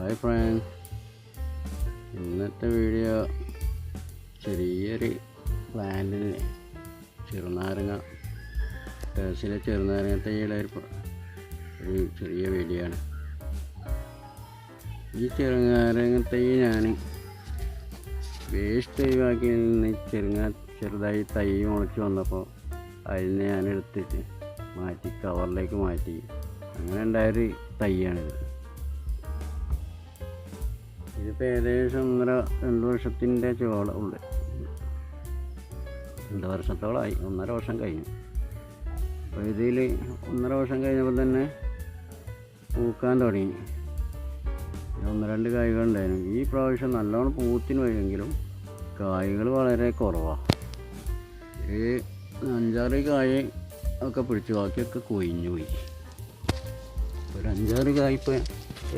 Hi front, ഇന്നത്തെ video ചെറിയൊരു പ്ലാന്റിന് ചെറുനാരങ്ങ ടെറസിലെ ചെറുനാരങ്ങ തൈയുടെ ഒരു ചെറിയ വീഡിയോ ആണ്. ഈ ചെറുനാരങ്ങ തൈ ഞാൻ വേസ്റ്റ് ഒഴിവാക്കി നിന്ന് ചെറുതായി തൈ മുളച്ച് വന്നപ്പോൾ അതിനെ ഞാൻ എടുത്തിട്ട് മാറ്റി കവറിലേക്ക് മാറ്റി അങ്ങനെ ഉണ്ടായൊരു തൈയാണിത്. ഇതിപ്പോൾ ഏകദേശം 1.5-2 വർഷത്തിൻ്റെ ചോളമുണ്ട്. 2 വർഷത്തോളമായി, 1.5 വർഷം കഴിഞ്ഞു. അപ്പോൾ ഇതിൽ 1.5 വർഷം കഴിഞ്ഞപ്പോൾ തന്നെ പൂക്കാൻ തുടങ്ങി. 1-2 കായ്കളുണ്ടായിരുന്നു. ഈ പ്രാവശ്യം നല്ലോണം പൂത്തിന് വഴിയെങ്കിലും കായ്കൾ വളരെ കുറവാണ്. ഒരു 5-6 കായ ഒക്കെ പിടിച്ചു, ബാക്കിയൊക്കെ കൊഴിഞ്ഞു പോയി. ഒരു 5-6 കായ് ഇപ്പോൾ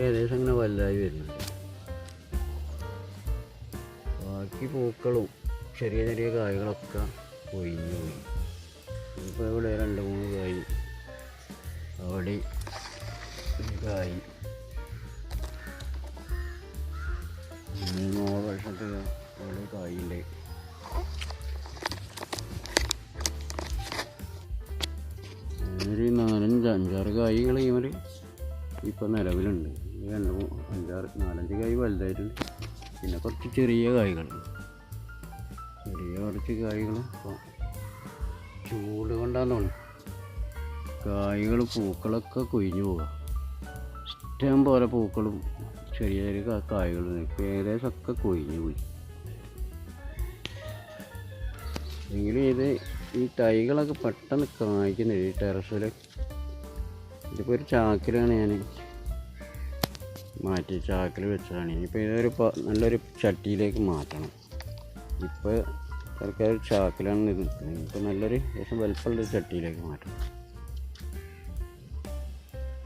ഏകദേശം ഇങ്ങനെ വലുതായി വരുന്നുണ്ട്. ബാക്കി പൂക്കളും ചെറിയ ചെറിയ കായ്കളൊക്കെ കൊഴിഞ്ഞു പോയി. ഇപ്പോൾ ഇവിടെ 2-3 കായ്, അവിടെ കായ്, 3 വർഷത്തിൽ അവിടെ കായുണ്ട്. ഒരു 4-5-6 കായ്കൾ ഇവർ ഇപ്പോൾ നിലവിലുണ്ട്. 4-5 കായ് വലുതായിട്ടുണ്ട്. പിന്നെ കുറച്ച് ചെറിയ കുറച്ച് കായ്കൾ ഇപ്പോൾ ചൂട് കൊണ്ടാന്ന് തോന്നുന്നു കായ്കൾ പൂക്കളൊക്കെ കൊഴിഞ്ഞു പോവുക. ഇഷ്ടം പോലെ പൂക്കളും ചെറിയ ചെറിയ കായ്കളും ഇപ്പോൾ ഏകദേശമൊക്കെ കൊഴിഞ്ഞു പോയി. എങ്കിലും ഈ തൈകളൊക്കെ പെട്ടെന്ന് കായ്ക്കുന്നില്ല. ഈ ടെറസിൽ ഇതിപ്പോൾ ഒരു ചാക്കിലാണ് ഞാൻ മാറ്റി, ചാക്കിൽ വെച്ചതാണ്. ഇനിയിപ്പോൾ ഇതൊരു നല്ലൊരു ചട്ടിയിലേക്ക് മാറ്റണം. ഇപ്പോൾ തൽക്കാലം ചാക്കിലാണ് ഇത് നിൽക്കുന്നത്. ഇപ്പോൾ നല്ലൊരു വലുപ്പമുള്ളൊരു ചട്ടിയിലേക്ക് മാറ്റണം.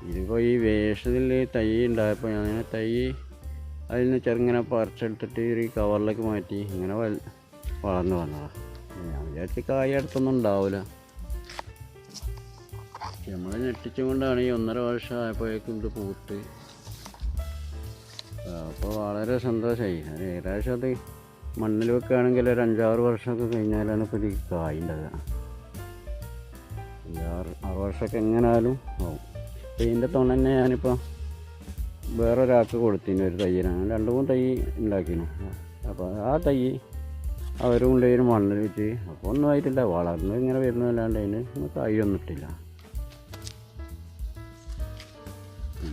ഇതിപ്പോൾ ഈ വേഷത്തിൽ തൈ ഉണ്ടായപ്പോൾ ഞാൻ തൈ അതിൽ നിന്ന് ചെറുങ്ങനെ പറിച്ചെടുത്തിട്ട് ഈ കവറിലേക്ക് മാറ്റി ഇങ്ങനെ വളർന്നു വന്നതാണ്. ഞാൻ വിചാരിച്ച് കായ അടുത്തൊന്നും ഉണ്ടാവില്ല. നമ്മൾ ഞെട്ടിച്ചുകൊണ്ടാണ് ഈ 1.5 വർഷം ആയപ്പോഴേക്കും ഇത് പൂത്ത്. അപ്പോൾ വളരെ സന്തോഷമായി. ഏകദേശം അത് മണ്ണിൽ വെക്കുകയാണെങ്കിൽ ഒരു 5-6 വർഷമൊക്കെ കഴിഞ്ഞാലാണ് ഇപ്പോൾ ഇത് കായ ഉണ്ടാകുക. 5-6 വർഷമൊക്കെ എങ്ങനെയാലും ആവും. അപ്പോൾ ഇതിൻ്റെ തുണ തന്നെ ഞാനിപ്പോൾ വേറൊരാൾക്ക് കൊടുത്തിന്, ഒരു തൈയിനാണ് 2-3 തൈ ഉണ്ടാക്കിയിരുന്നു. അപ്പോൾ ആ തൈ അവരും കൊണ്ടുപോയി മണ്ണിൽ വെച്ച് അപ്പോൾ ഒന്നും ആയിട്ടില്ല, വളർന്ന് ഇങ്ങനെ വരുന്നതല്ലാണ്ട് അതിന് കായൊന്നും ഇട്ടില്ല.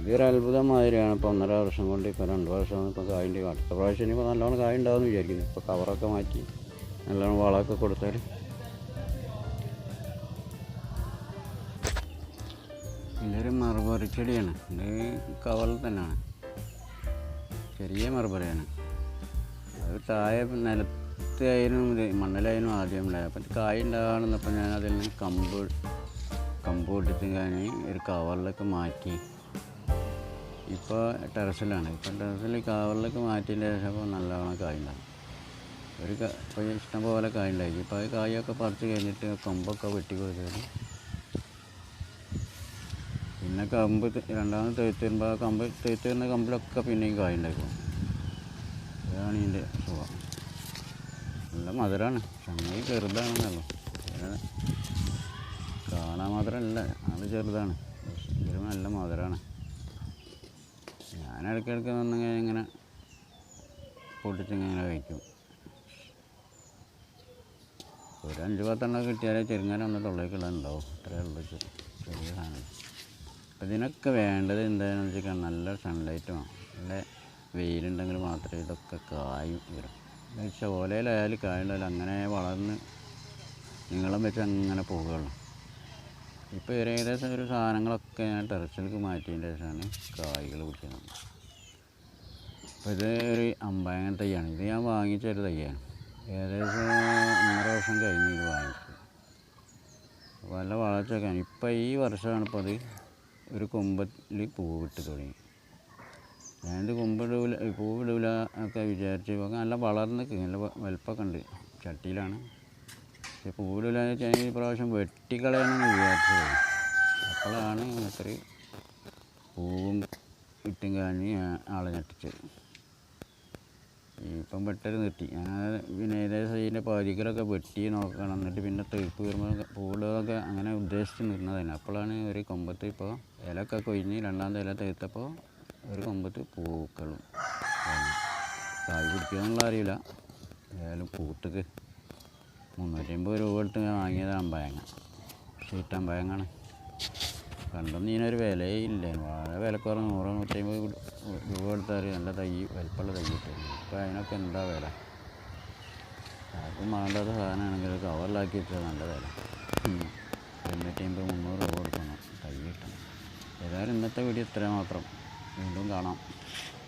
ഇതൊരു അത്ഭുതം മാതിരിയാണ്. ഇപ്പോൾ 1.5 വർഷം കൊണ്ട് ഇപ്പോൾ 2 വർഷമാണ് ഇപ്പോൾ കായുണ്ട്. അടുത്ത പ്രാവശ്യം ഇനിയിപ്പോൾ നല്ലോണം കായ ഉണ്ടാവുമെന്ന് വിചാരിക്കുന്നു. ഇപ്പോൾ കവറൊക്കെ മാറ്റി നല്ലോണം വളമൊക്കെ കൊടുത്താൽ. ഇതൊരു മറുപറി ചെടിയാണ്. ഇത് കവറിൽ തന്നെയാണ്, ചെറിയ മറുപറിയാണ്. അത് താഴെ നിലത്തായാലും മണ്ണിലായാലും ആദ്യം ഉണ്ടായി. അപ്പം കായ ഉണ്ടാകണമെന്നപ്പോൾ ഞാൻ അതിൽ നിന്ന് കമ്പ് ഇട്ടിട്ട് ഞാൻ ഒരു കവറിലൊക്കെ മാറ്റി ഇപ്പോൾ ടെറസിലാണ്. ഇപ്പോൾ ടെറസിൽ കവറിലൊക്കെ മാറ്റിയതിൻ്റെ ശേഷം അപ്പോൾ നല്ലോണം കായ ഉണ്ടാകും. ഇപ്പോൾ ഇഷ്ടം പോലെ കായ ഉണ്ടായി. ഇപ്പോൾ അത് കായൊക്കെ പറിച്ച് കഴിഞ്ഞിട്ട് കമ്പൊക്കെ വെട്ടി കൊടുത്തത്. പിന്നെ കമ്പ് രണ്ടാമത് തേച്ച് വരുമ്പോൾ ആ തേച്ച് വരുന്ന കമ്പിലൊക്കെ പിന്നെയും കായ ഉണ്ടാക്കും. അതാണ് ഇതിൻ്റെ സുഖം. നല്ല മധുരമാണ്. സംഗതി ചെറുതാണെന്നല്ലോ, കാണാൻ മാത്രമല്ല, അത് ചെറുതാണ്. ഇതിലും നല്ല മധുരമാണ്. ഞാൻ ഇടയ്ക്കിടയ്ക്ക് വന്നെങ്കിൽ ഇങ്ങനെ പൊട്ടിച്ചിങ്ങനെ കഴിക്കും. ഒരു 5-10 കിട്ടിയാലേ ചെറുങ്ങനെ ഒന്ന് തൊള്ളേക്കുള്ളതുണ്ടാവും. അത്രയേ ഉള്ളൂ, ചെറിയ സാധനം. അപ്പം ഇതിനൊക്കെ വേണ്ടത് എന്താണെന്ന് വെച്ചാൽ നല്ല സൺലൈറ്റ് വേണം. നല്ല വെയിലുണ്ടെങ്കിൽ മാത്രമേ ഇതൊക്കെ കായും വരും. ചോലയിലായാലും കായുണ്ടായാലും അങ്ങനെ വളർന്ന് നീളം വെച്ച് അങ്ങനെ പോവുകയുള്ളൂ. ഇപ്പോൾ ഏകദേശം ഒരു സാധനങ്ങളൊക്കെ ഞാൻ ടെറസിലേക്ക് മാറ്റിയതിൻ്റെ ശേഷമാണ് കായ്കൾ പിടിക്കുന്നത്. അപ്പോൾ ഇത് ഒരു അമ്പായങ്ങ തൈയാണ്. ഇത് ഞാൻ വാങ്ങിച്ചൊരു തൈയാണ്. ഏകദേശം 1.5 വർഷം കഴിഞ്ഞ് ഇത് വാങ്ങിച്ചത്. അപ്പോൾ നല്ല വളർച്ചയൊക്കെയാണ്. ഇപ്പോൾ ഈ വർഷമാണ് ഇപ്പോൾ അത് ഒരു കൊമ്പിൽ പൂവിട്ട് തുടങ്ങി. ഞാനിത് പൂവിടൂല ഒക്കെ വിചാരിച്ച് നല്ല വളർന്ന് നല്ല വലുപ്പമൊക്കെ ഉണ്ട്. ചട്ടിയിലാണ്. പക്ഷേ പൂവിടൂലെന്ന് വെച്ചാൽ ഈ പ്രാവശ്യം വെട്ടിക്കളയണമെന്ന് വിചാരിച്ചത്. അപ്പോഴാണ് ഇത്ര പൂവും ഇട്ടും കഴിഞ്ഞ് ആളെ ഞെട്ടിച്ചത്. ഇപ്പം വെട്ടൽ നിർത്തി. ഞാൻ പിന്നെ ഏകദേശം ഇതിൻ്റെ പകുതിക്കലൊക്കെ വെട്ടി നോക്കണം. എന്നിട്ട് പിന്നെ തെയ്പ്പ് വരുമ്പോൾ പൂടുകയൊക്കെ അങ്ങനെ ഉദ്ദേശിച്ച് നിന്നതാണ്. അപ്പോഴാണ് ഒരു കൊമ്പത്ത് ഇപ്പോൾ ഇലയൊക്കെ കൊഴിഞ്ഞ് രണ്ടാമത്തെ ഇല തെയ്ത്തപ്പോൾ ഒരു കൊമ്പത്ത് പൂക്കളും കായ് പിടിക്കുമെന്നുള്ള അറിയില്ല. ഏതായാലും പൂത്തക്ക് 350 രൂപ എടുത്ത് ഞാൻ വാങ്ങിയത് അമ്പയങ്ങ, ഷീറ്റ് അമ്പയങ്ങാണ്. പണ്ടൊന്നും ഇതിനൊരു വിലയേ ഇല്ല. വളരെ വിലക്കുറവ് 100-150 രൂപ എടുത്താൽ നല്ല തൈ വലിപ്പമുള്ള തൈ കിട്ടുന്നു. ഇപ്പോൾ അതിനൊക്കെ എന്താ വില? ആർക്കും വേണ്ടാത്ത സാധനമാണെങ്കിൽ കവറിലാക്കി വെച്ചാൽ നല്ല വില. 250-300 രൂപ കൊടുക്കണം തൈ കിട്ടണം. ഏതായാലും ഇന്നത്തെ വീഡിയോ ഇത്ര മാത്രം. വീണ്ടും കാണാം.